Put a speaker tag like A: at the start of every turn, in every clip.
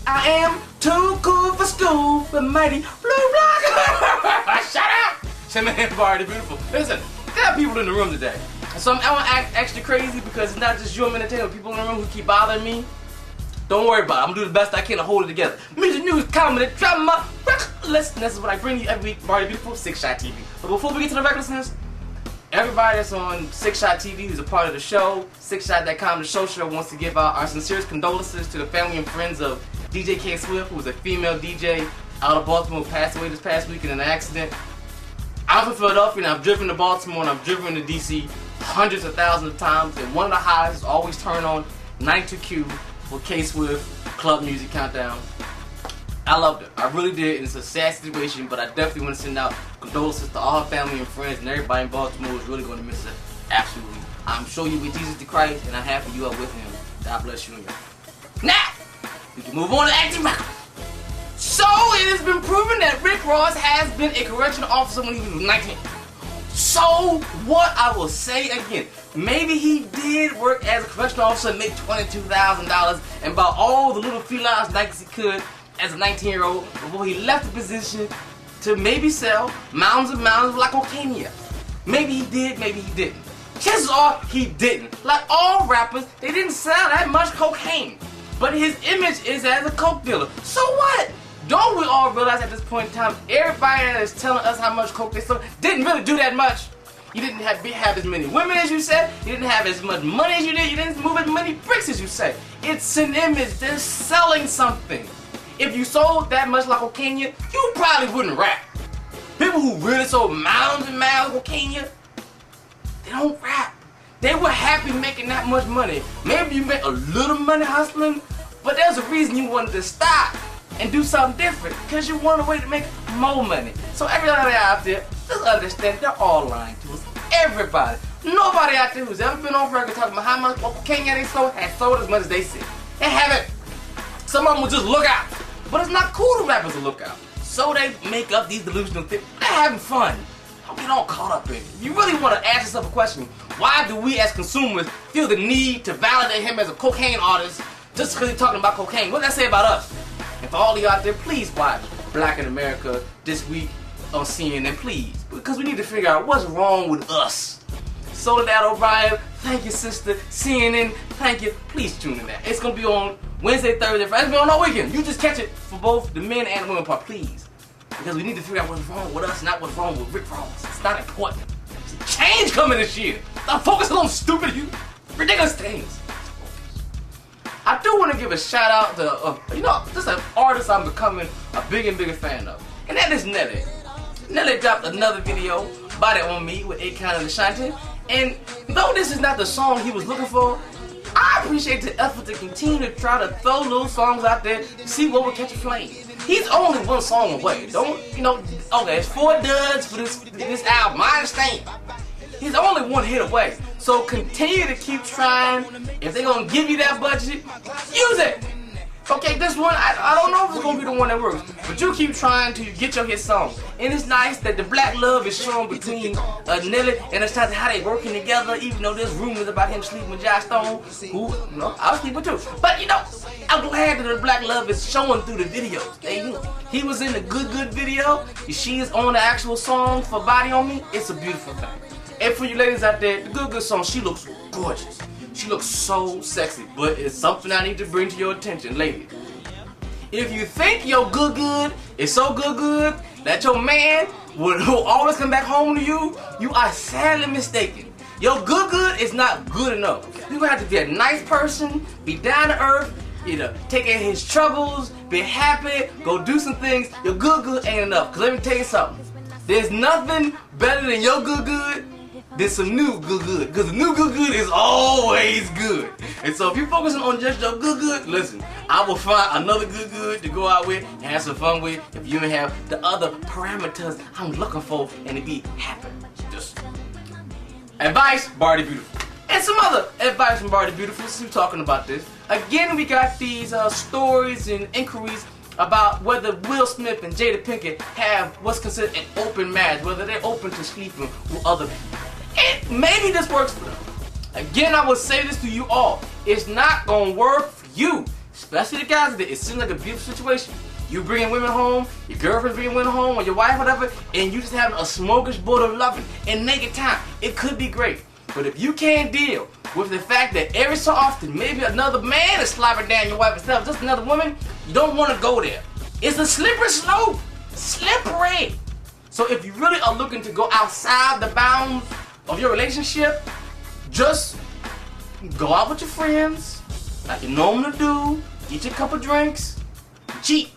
A: I am too cool for school, but mighty blue block. Shut up! Say man, Bari the Beautiful. Listen, there are people in the room today. So I'm gonna act extra crazy because it's not just you I'm entertaining. People in the room who keep bothering me. Don't worry about it. I'm gonna do the best I can to hold it together. Music, news, comedy, drama. Listen, this is what I bring you every week. Bari the Beautiful, SixShot TV. But before we get to the recklessness, everybody that's on SixShot TV who's a part of the show, SixShot.com, TheSHOWShow, wants to give out our sincerest condolences to the family and friends of DJ K Swift, who was a female DJ out of Baltimore, who passed away this past week in an accident. I'm from Philadelphia and I've driven to Baltimore and I've driven to DC hundreds of thousands of times, and one of the highs is always turn on 92Q for K Swift Club Music Countdown. I loved it. I really did, and it's a sad situation, but I definitely want to send out condolences to all her family and friends and everybody in Baltimore who's really going to miss it. Absolutely. I'm sure you with Jesus the Christ, and I'm happy you are with him. God bless you and your. Now, we can move on to acting round. So, it has been proven that Rick Ross has been a correctional officer when he was 19. So, what I will say again, maybe he did work as a correctional officer and make $22,000 and buy all the little felines Nikes he could as a 19-year-old before he left the position to maybe sell mounds and mounds of like cocaine. Maybe he did, maybe he didn't. Chances are he didn't. Like all rappers, they didn't sell that much cocaine. But his image is as a coke dealer. So what? Don't we all realize at this point in time, everybody that is telling us how much coke they sold didn't really do that much. You didn't have as many women as you said. You didn't have as much money as you did. You didn't move as many bricks as you say. It's an image. They're selling something. If you sold that much like cocaine, you probably wouldn't rap. People who really sold mounds and mounds of cocaine, they don't rap. They were happy making that much money. Maybe you make a little money hustling, but there's a reason you wanted to stop and do something different, because you want a way to make more money. So everybody out there, just understand, they're all lying to us. Everybody. Nobody out there who's ever been on record talking about how much cocaine they sold has sold as much as they said. They haven't. Some of them will just look out. But it's not cool to rappers to look out. So they make up these delusional things. They're having fun. Don't get all caught up in it. If you really want to ask yourself a question, why do we as consumers feel the need to validate him as a cocaine artist just because he's talking about cocaine? What does that say about us? And for all of you out there, please watch Black in America this week on CNN, please. Because we need to figure out what's wrong with us. Soledad O'Brien, thank you, sister. CNN, thank you. Please tune in there. It's going to be on Wednesday, Thursday, Friday. It's going to be on all weekend. You just catch it for both the men and the women part, please. Because we need to figure out what's wrong with us, not what's wrong with Rick Ross. It's not important. There's a change coming this year. Stop focusing on stupid, ridiculous things. I do want to give a shout out to, just an artist I'm becoming a bigger and bigger fan of. And that is Nelly. Nelly dropped another video, Body on Me, with Marion and Ashanti. And though this is not the song he was looking for, I appreciate the effort to continue to try to throw little songs out there to see what will catch a flame. He's only one song away. Okay, it's 4 duds for this album, I understand. He's only one hit away. So continue to keep trying. If they're going to give you that budget, use it. Okay, this one, I don't know if it's going to be the one that works, but you keep trying to get your hit song. And it's nice that the black love is shown between Nelly and Ashanti, how they working together, even though there's rumors about him sleeping with Josh Stone, who, I was sleeping too. But, I'm glad that the black love is showing through the videos. He was in the Good video. She is on the actual song for Body on Me. It's a beautiful thing. And for you ladies out there, the Good song, she looks gorgeous. She looks so sexy, but it's something I need to bring to your attention, ladies. If you think your good is so good that your man will always come back home to you, you are sadly mistaken. Your good is not good enough. You're gonna have to be a nice person, be down to earth, take care of his troubles, be happy, go do some things. Your good ain't enough. Cause let me tell you something. There's nothing better than your good than some new good. Because the new good is always good. And so if you're focusing on just your good, listen, I will find another good to go out with and have some fun with if you have the other parameters I'm looking for and to be happy. Just advice, Bari the Beautiful. And some other advice from Bari the Beautiful since we're talking about this. Again, we got these stories and inquiries about whether Will Smith and Jada Pinkett have what's considered an open marriage, whether they're open to sleeping with other people. And maybe this works for them. Again, I will say this to you all. It's not going to work for you. especially the guys, it seems like a beautiful situation. You bringing women home, your girlfriend's bringing women home, or your wife, whatever, and you just having a smorgasbord of loving and naked time. It could be great. But if you can't deal with the fact that every so often maybe another man is slobbering down your wife instead of just another woman, you don't want to go there. It's a slippery slope. Slippery. So if you really are looking to go outside the bounds of your relationship, just go out with your friends like you normally do, get you a couple drinks, cheat.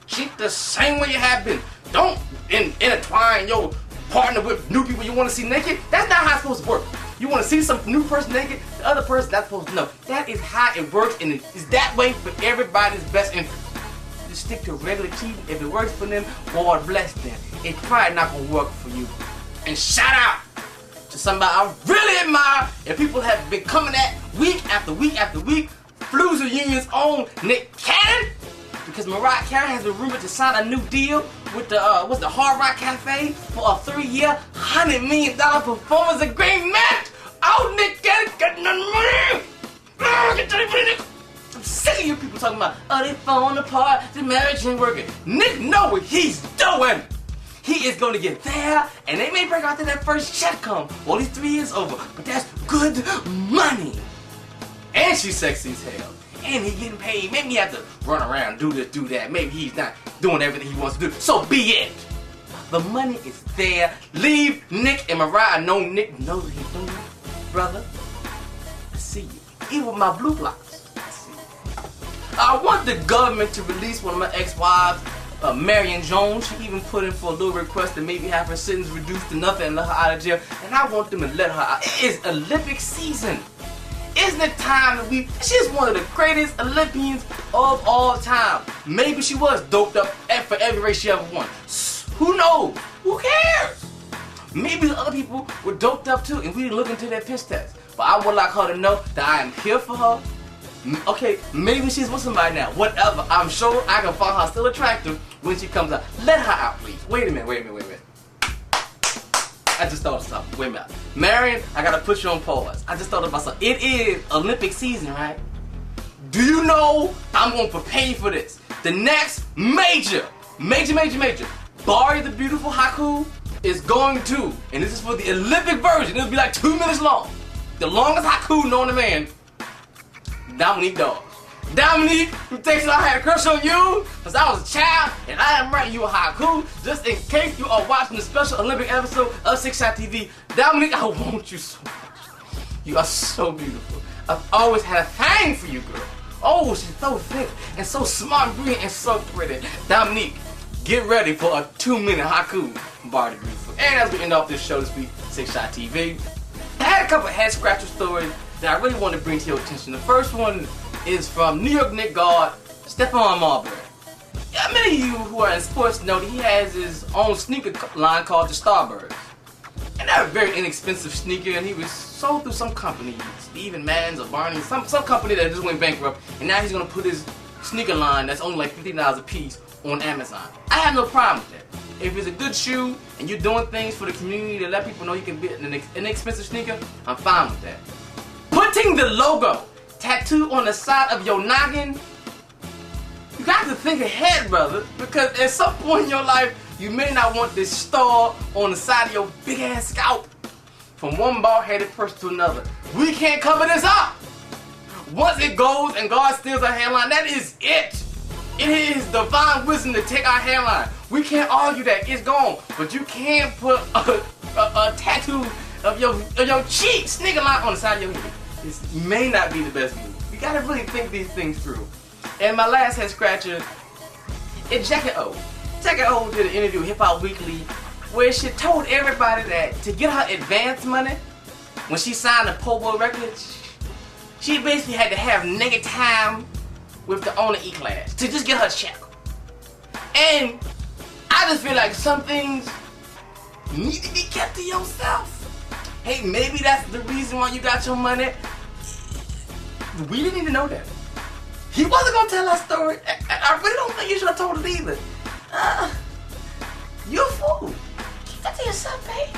A: Cheat the same way you have been. Don't intertwine your partner with new people you want to see naked. That's not how it's supposed to work. You want to see some new person naked, the other person not supposed to know. That is how it works, and it's that way for everybody's best interest. Just stick to regular cheating. If it works for them, Lord bless them. It's probably not going to work for you. And shout out to somebody I really admire, and people have been coming at week after week after week. Flues Union's own Nick Cannon. Because Mariah Carey has been rumored to sign a new deal with the Hard Rock Cafe for a 3-year, $100 million performance agreement. Oh, Nick Cannon got nothing money. Get that money, Nick. I'm sick of you people talking about, oh, they falling apart, the marriage ain't working. Nick know what he's doing. He is going to get there, and they may break out to that first check come. Well, these 3 years over, but that's good money. And she's sexy as hell. And he getting paid. Maybe he have to run around, do this, do that. Maybe he's not doing everything he wants to do. So be it. The money is there. Leave Nick and Mariah. I know Nick knows what he's doing. Brother, I see you. Even with my blue blocks, I see you. I want the government to release one of my ex-wives, Marion Jones. She even put in for a little request to maybe have her sentence reduced to nothing and let her out of jail. And I want them to let her out. It is Olympic season. Isn't it time that she's one of the greatest Olympians of all time. Maybe she was doped up for every race she ever won. Who knows? Who cares? Maybe the other people were doped up too and we didn't look into their piss test. But I would like her to know that I am here for her. Okay, maybe she's with somebody now. Whatever. I'm sure I can find her still attractive when she comes out. Let her out, please. Wait a minute. I just thought of something. Wait a minute. Marion, I gotta put you on pause. I just thought about something. It is Olympic season, right? Do you know I'm gonna prepare you for this? The next major, Bari the Beautiful Haiku is going to, and this is for the Olympic version, it'll be like 2 minutes long. The longest haiku known to man, Dominique Dawes. Dominique, from Texas, I had a crush on you because I was a child and I am writing you a haiku just in case you are watching the special Olympic episode of SixShot TV. Dominique, I want you so much. You are so beautiful. I've always had a thing for you, girl. Oh, she's so thick and so smart and brilliant and so pretty. Dominique, get ready for a 2-minute haiku from Bari the Beautiful. And as we end off this show this week, SixShot TV, I had a couple of head-scratcher stories that I really want to bring to your attention. The first one is from New York Knicks guard Stephon Marbury. Yeah, many of you who are in sports know that he has his own sneaker line called the Starbirds. And they're a very inexpensive sneaker, and he was sold through some company, Steven Madden's or Barney, some company that just went bankrupt, and now he's going to put his sneaker line that's only like $50 a piece on Amazon. I have no problem with that. If it's a good shoe and you're doing things for the community to let people know you can be an inexpensive sneaker, I'm fine with that. Putting the logo tattoo on the side of your noggin, you got to think ahead, brother, because at some point in your life, you may not want this star on the side of your big ass scalp from one bald-headed person to another. We can't cover this up. Once it goes and God steals our hairline, that is it. It is divine wisdom to take our hairline. We can't argue that, it's gone. But you can't put a tattoo of your cheek sneaker line on the side of your head. This may not be the best move. You gotta really think these things through. And my last head scratcher is Jackie O. Jackie O did an interview with Hip Hop Weekly where she told everybody that to get her advance money when she signed the Popeye record, she basically had to have naked time with the owner E-Class to just get her check. And I just feel like some things need to be kept to yourself. Hey, maybe that's the reason why you got your money. We didn't even know that. He wasn't gonna tell our story. I really don't think you should have told it either. You're a fool. Keep that to yourself, babe.